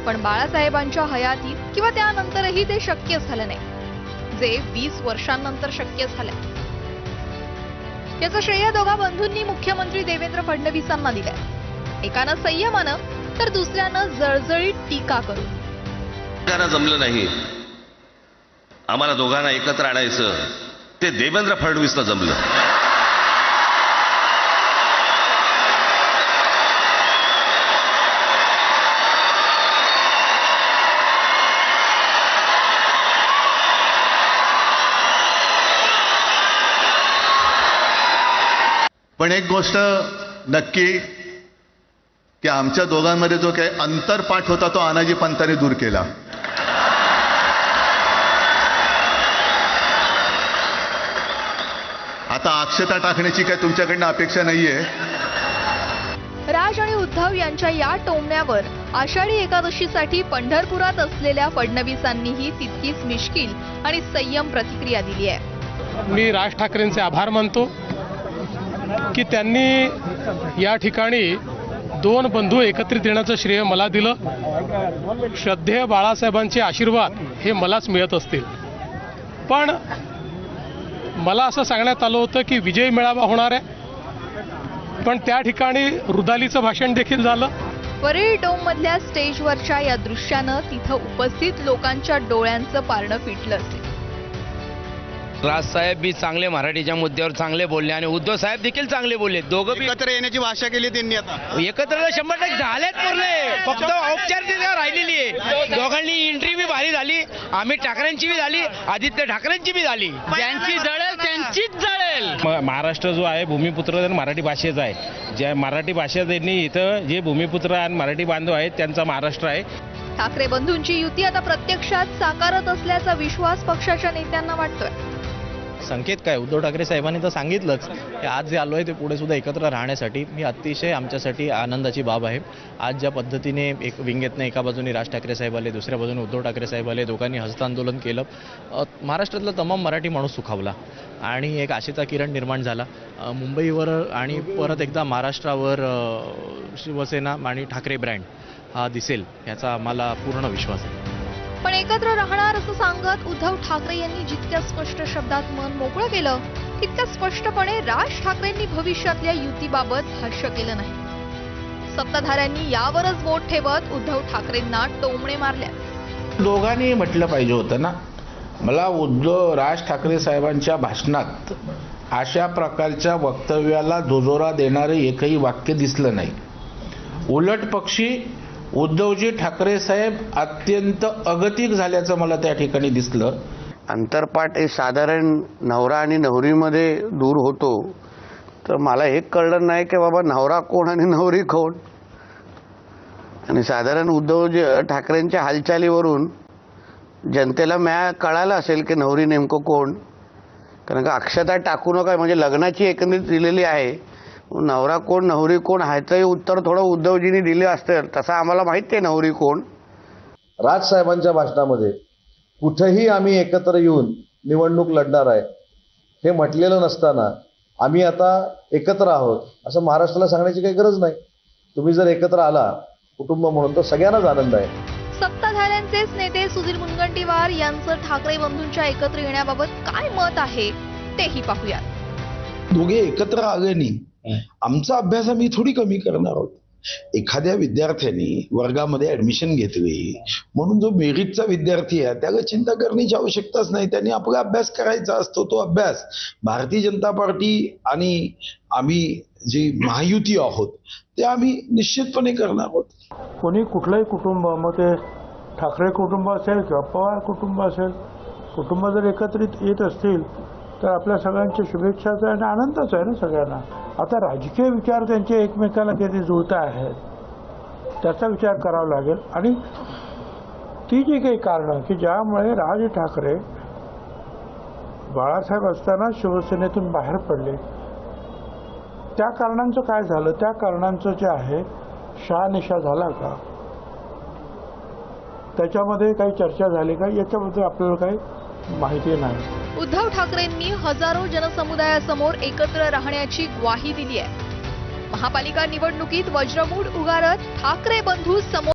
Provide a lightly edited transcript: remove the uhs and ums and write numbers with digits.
पण बाळासाहेबांच्या हयातीत किंवा त्यानंतरही ते शक्य झालं नाही, जे 20 वर्षांनंतर शक्य झालंय। याचं श्रेय दोघा बंधूंनी मुख्यमंत्री देवेंद्र फडणवीसांना दिलंय। एकानं संयमानं तर दुसऱ्यानं जळजळीत टीका करून। जमलं नाही, आम्हाला दोघांना एकत्र आणायचं ते देवेंद्र फडणवीसला जमलं। पण एक गोष्ट नक्की की आमच्या दोघांमध्ये जो काही अंतरपाठ होता तो आनाजी पंतांनी दूर केला। आता अक्षता टाकण्याची काय तुमच्याकडनं अपेक्षा नाहीये। राज आणि उद्धव यांच्या या टोमण्यावर आषाढी एकादशीसाठी पंढरपुरात असलेल्या फडणवीसांनीही तितकीच मिश्कील आणि संयम प्रतिक्रिया दिली आहे। मी राज ठाकरेंचे आभार मानतो की त्यांनी या ठिकाणी दोन बंधू एकत्रित येण्याचं श्रेय मला दिलं। श्रद्धेय बाळासाहेबांचे आशीर्वाद हे मलाच मिळत असतील, पण मला असं सांगण्यात आलं होतं की विजय मेळावा होणार आहे, पण त्या ठिकाणी रुदालीचं भाषण देखील झालं। वरळी डोम मधल्या स्टेजवरच्या या दृश्यानं तिथं उपस्थित लोकांच्या डोळ्यांचं पारणं फिटलं असेल। राज साहेब भी चांगले मराठीच्या मुद्द्यावर चांगले बोलले आणि उद्धव साहेब देखील चांगले बोलले। दोघं एकत्र येण्याची भाषा केली त्यांनी। आता एकत्र 100% झालेत पूर्ण, फक्त औपचारिकता राहिलेली आहे। दोघांनी एंट्री बी भारी झाली, अमित ठाकरेंची बी झाली, आदित्य ठाकरेंची बी झाली। ज्यांची जळेल त्यांचीच जळेल। महाराष्ट्र जो आहे भूमिपुत्र मराठी भाषेचा आहे। ज्या मराठी भाषा त्यांनी इथं जे भूमिपुत्र आणि मराठी बांधव आहेत त्यांचा महाराष्ट्र आहे। ठाकरे बंधूंची युती आता प्रत्यक्षात साकारत असल्याचा विश्वास पक्षाच्या नेत्यांना वाटतोय। संकेत काय, उद्धव ठाकरे साहेबांनी तर सांगितलंच की आज जे आलो आहे ते पुढे सुद्धा एकत्र राहण्यासाठी। ही अतिशय आमच्यासाठी आनंदाची बाब आहे। आज ज्या पद्धतीने एक विंगेतनं एका बाजूने राज ठाकरे साहेब आले, दुसऱ्या बाजूने उद्धव ठाकरे साहेब आले, दोघांनी हस्तांदोलन केलं, महाराष्ट्रातला तमाम मराठी माणूस सुखावला आणि एक आशेचा किरण निर्माण झाला। मुंबईवर आणि परत एकदा महाराष्ट्रावर शिवसेना आणि ठाकरे ब्रँड हा दिसेल याचा आम्हाला पूर्ण विश्वास आहे। पण एकत्र राहणार असं सांगत उद्धव ठाकरे यांनी जितक्या स्पष्ट शब्दात मन मोकळं केलं, तितक्या स्पष्टपणे राज ठाकरेंनी भविष्यातल्या युतीबाबत भाष्य केलं नाही। सत्ताधाऱ्यांनी यावरच बोट ठेवत उद्धव ठाकरेंना टोमणे मारल्या। दोघांनी म्हटलं पाहिजे होतं ना। मला राज ठाकरे साहेबांच्या भाषणात अशा प्रकारच्या वक्तव्याला दुजोरा देणारे एकही वाक्य दिसलं नाही। उलट पक्षी उद्धवजी ठाकरे साहेब अत्यंत अगतिक झाल्याचं मला त्या ठिकाणी दिसलं। अंतरपाठ हे साधारण नवरा आणि नवरीमध्ये दूर होतो, तर मला हे कळलं नाही की बाबा नवरा कोण आणि नवरी कोण। आणि साधारण उद्धवजी ठाकरेंच्या हालचालीवरून जनतेला कळालं असेल की नवरी नेमकं कोण, कारण का अक्षता टाकू नका म्हणजे लग्नाची एकंदरीत दिलेली आहे। नवरा कोण नवरी कोण ह्याचंही उत्तर थोडं उद्धवजींनी दिलं असतं, तसं आम्हाला माहित आहे नवरी कोण। राजसाहेबांच्या भाषणामध्ये कुठेही आम्ही एकत्र येऊन निवडणूक लढणार आहे हे म्हटलेलं नसताना आम्ही आता एकत्र आहोत असं महाराष्ट्राला सांगण्याची काही गरज नाही। तुम्ही जर एकत्र आला कुटुंब म्हणून तर सगळ्यांनाच आनंद आहे। सत्ताधाऱ्यांचेच नेते सुधीर मुनगंटीवार यांचं ठाकरे बंधूंच्या एकत्र येण्याबाबत काय मत आहे तेही पाहूयात। दोघे एकत्र आले नाही, आमचा अभ्यास आम्ही थोडी कमी करणार आहोत। एखाद्या विद्यार्थ्यांनी वर्गामध्ये ऍडमिशन घेतली म्हणून जो मेरिटचा विद्यार्थी आहे त्याला चिंता करण्याची आवश्यकताच नाही। त्यांनी आपला अभ्यास करायचा असतो। तो अभ्यास भारतीय जनता पार्टी आणि आम्ही जी महायुती आहोत ते आम्ही निश्चितपणे करणार आहोत। कोणी कुठलंही कुटुंब, मग ते ठाकरे कुटुंब असेल किंवा पवार कुटुंब असेल, कुटुंब जर एकत्रित येत असतील तर आपल्या सगळ्यांच्या शुभेच्छाच आहे आणि आनंदच आहे ना सगळ्यांना। आता राजकीय विचार त्यांचे एकमेकाला किती जुळत आहेत त्याचा विचार करावा लागेल। आणि ती जी काही कारणं की ज्यामुळे राज ठाकरे बाळासाहेब असताना शिवसेनेतून बाहेर पडले, त्या कारणांचं काय झालं, त्या कारणांचं जे आहे शहानिशा झाला का, त्याच्यामध्ये काही चर्चा झाली का, याच्याबद्दल आपल्याला काही माहिती नाही। उद्धव ठाकरेंनी हजारो जनसमुदायासमोर एकत्र राहण्याची ग्वाही दिली आहे। महापालिका निवडणुकीत वज्रमूठ उगारत ठाकरे बंधू समोर